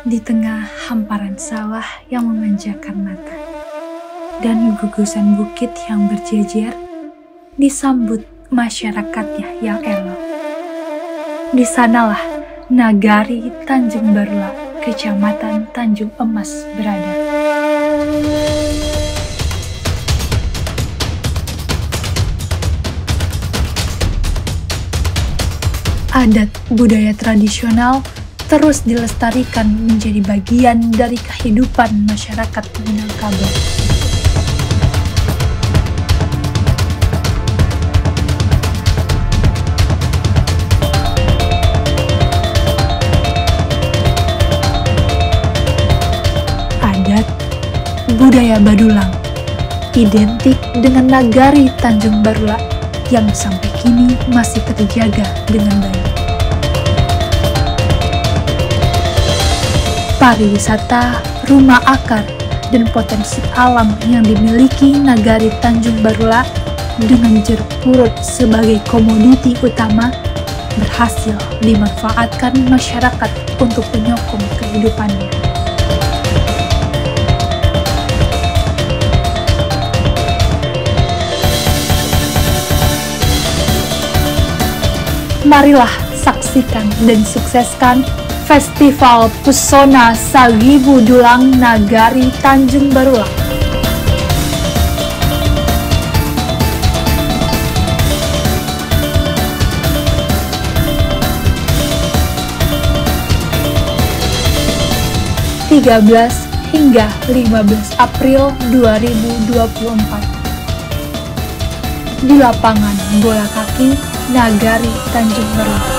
Di tengah hamparan sawah yang memanjakan mata dan gugusan bukit yang berjejer, disambut masyarakatnya yang elok. Di sanalah nagari Tanjung Barula, Kecamatan Tanjung Emas berada. Adat budaya tradisional terus dilestarikan menjadi bagian dari kehidupan masyarakat Minangkabau. Adat budaya Badulang identik dengan nagari Tanjung Barula yang sampai kini masih terjaga dengan baik. Pariwisata, rumah akar, dan potensi alam yang dimiliki nagari Tanjung Barula dengan jeruk purut sebagai komoditi utama berhasil dimanfaatkan masyarakat untuk menyokong kehidupannya. Marilah saksikan dan sukseskan Festival Pesona Sagibu Dulang Nagari Tanjung Barula. (13 hingga 15 April 2024) di lapangan bola kaki Nagari Tanjung Barula.